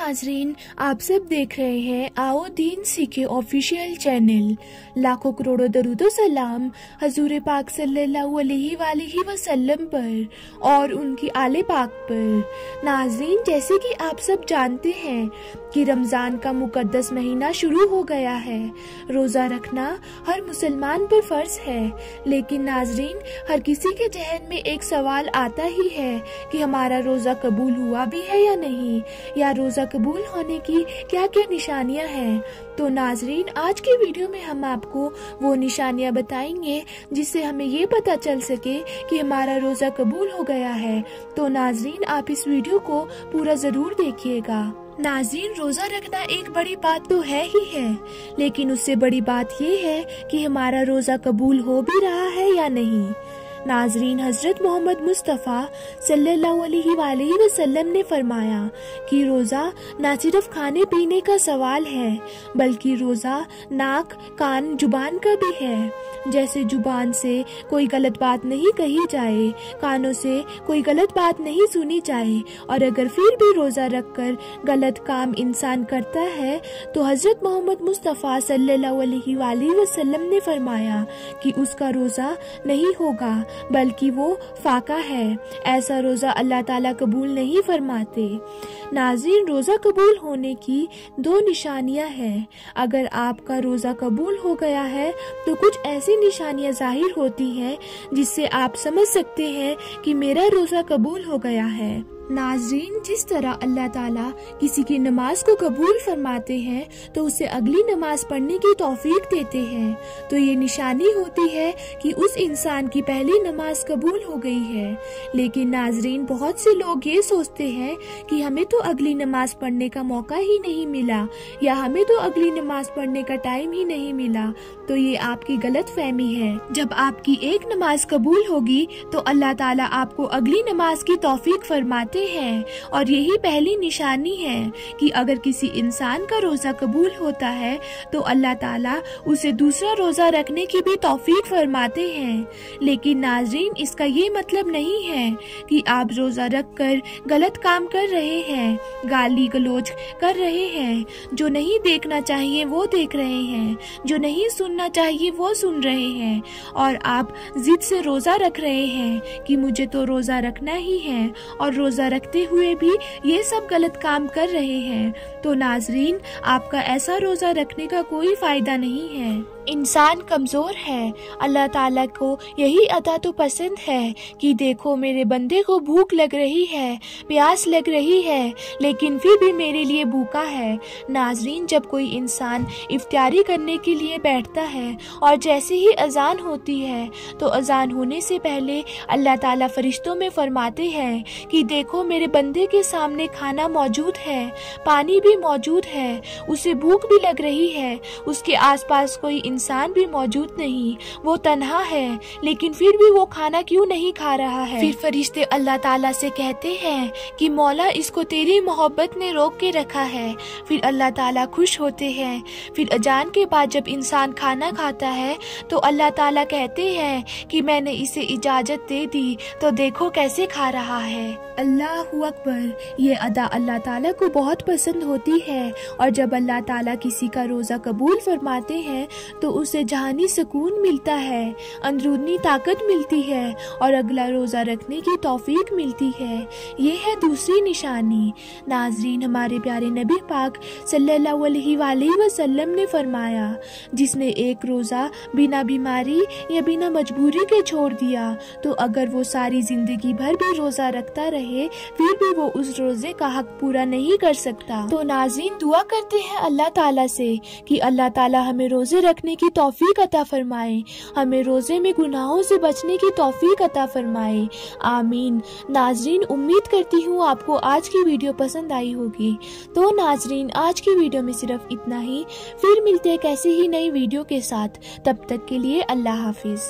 नाजरीन, आप सब देख रहे हैं आओ दीन सीखे ऑफिशियल चैनल। लाखों करोड़ों दरूदो सलाम हजूर पाक सल्लल्लाहु अलैहि वसल्लम पर और उनकी आले पाक पर। नाजरीन, जैसे कि आप सब जानते हैं कि रमजान का मुकद्दस महीना शुरू हो गया है। रोजा रखना हर मुसलमान पर फर्ज है, लेकिन नाजरीन, हर किसी के जहन में एक सवाल आता ही है कि हमारा रोजा कबूल हुआ भी है या नहीं, या रोजा कबूल होने की क्या क्या निशानियां हैं। तो नाजरीन, आज की वीडियो में हम आपको वो निशानियां बताएंगे जिससे हमें ये पता चल सके कि हमारा रोजा कबूल हो गया है। तो नाजरीन, आप इस वीडियो को पूरा जरूर देखिएगा। नाज़रीन, रोजा रखना एक बड़ी बात तो है ही है, लेकिन उससे बड़ी बात ये है कि हमारा रोजा कबूल हो भी रहा है या नहीं। नाजरीन, हजरत मोहम्मद मुस्तफ़ा सल्लल्लाहु अलैहि वसल्लम ने फरमाया कि रोजा न सिर्फ खाने पीने का सवाल है, बल्कि रोजा नाक कान जुबान का भी है। जैसे जुबान से कोई गलत बात नहीं कही जाए, कानों से कोई गलत बात नहीं सुनी जाए, और अगर फिर भी रोजा रखकर गलत काम इंसान करता है तो हजरत मोहम्मद मुस्तफ़ा सल्लल्लाहु अलैहि वसल्लम ने फरमाया कि उसका रोजा नहीं होगा, बल्कि वो फाका है। ऐसा रोजा अल्लाह ताला कबूल नहीं फरमाते। नाज़रीन, रोजा कबूल होने की दो निशानियां हैं। अगर आपका रोजा कबूल हो गया है तो कुछ ऐसी निशानियां जाहिर होती हैं जिससे आप समझ सकते हैं कि मेरा रोजा कबूल हो गया है। नाजरीन, जिस तरह अल्लाह ताला किसी की नमाज को कबूल फरमाते हैं तो उसे अगली नमाज पढ़ने की तौफीक देते हैं, तो ये निशानी होती है कि उस इंसान की पहली नमाज कबूल हो गई है। लेकिन नाजरीन, बहुत से लोग ये सोचते हैं कि हमें तो अगली नमाज पढ़ने का मौका ही नहीं मिला, या हमें तो अगली नमाज पढ़ने का टाइम ही नहीं मिला। तो ये आपकी गलत फहमी है। जब आपकी एक नमाज कबूल होगी तो अल्लाह ताला आपको अगली नमाज की तौफीक फरमाते हैं, और यही पहली निशानी है कि अगर किसी इंसान का रोजा कबूल होता है तो अल्लाह ताला उसे दूसरा रोजा रखने की भी तौफीक फरमाते हैं। लेकिन नाजरीन, इसका ये मतलब नहीं है कि आप रोजा रखकर गलत काम कर रहे हैं, गाली गलोच कर रहे हैं, जो नहीं देखना चाहिए वो देख रहे हैं, जो नहीं सुनना चाहिए वो सुन रहे हैं, और आप जिद से रोजा रख रहे हैं कि मुझे तो रोजा रखना ही है, और रोजा रखते हुए भी ये सब गलत काम कर रहे हैं। तो नाजरीन, आपका ऐसा रोजा रखने का कोई फायदा नहीं है। इंसान कमजोर है। अल्लाह ताला को यही अदा तो पसंद है कि देखो मेरे बंदे को भूख लग रही है, प्यास लग रही है, लेकिन फिर भी मेरे लिए भूखा है। नाजरीन, जब कोई इंसान इफ्तारी करने के लिए बैठता है और जैसे ही अजान होती है तो अजान होने से पहले अल्लाह ताला फरिश्तों में फरमाते हैं कि देखो मेरे बंदे के सामने खाना मौजूद है, पानी भी मौजूद है, उसे भूख भी लग रही है, उसके आसपास कोई इंसान भी मौजूद नहीं, वो तन्हा है, लेकिन फिर भी वो खाना क्यों नहीं खा रहा है। फिर फरिश्ते अल्लाह ताला से कहते हैं कि मौला, इसको तेरी मोहब्बत ने रोक के रखा है। फिर अल्लाह ताला खुश होते हैं। फिर अजान के बाद जब इंसान खाना खाता है तो अल्लाह ताला कहते हैं कि मैंने इसे इजाजत दे दी, तो देखो कैसे खा रहा है। अल्लाहु अकबर। ये अदा अल्लाह ताला को बहुत पसंद होती है, और जब अल्लाह ताला किसी का रोजा कबूल फरमाते हैं तो उसे जहानी सुकून मिलता है, अंदरूनी ताकत मिलती है, और अगला रोजा रखने की तौफीक मिलती है। ये है दूसरी निशानी। नाजरीन, हमारे प्यारे नबी पाक सल्लल्लाहु अलैहि वसल्लम ने फरमाया, जिसने एक रोजा बिना बीमारी या बिना मजबूरी के छोड़ दिया तो अगर वो सारी जिंदगी भर भी रोजा रखता रहे फिर भी वो उस रोजे का हक पूरा नहीं कर सकता। तो नाज़रीन, दुआ करते हैं अल्लाह ताला से कि अल्लाह ताला हमें रोजे रखने की तौफीक अता फरमाए, हमें रोजे में गुनाहों से बचने की तौफीक अता फरमाए। आमीन। नाजरीन, उम्मीद करती हूँ आपको आज की वीडियो पसंद आई होगी। तो नाजरीन, आज की वीडियो में सिर्फ इतना ही। फिर मिलते हैं कैसे ही नई वीडियो के साथ। तब तक के लिए अल्लाह हाफिज।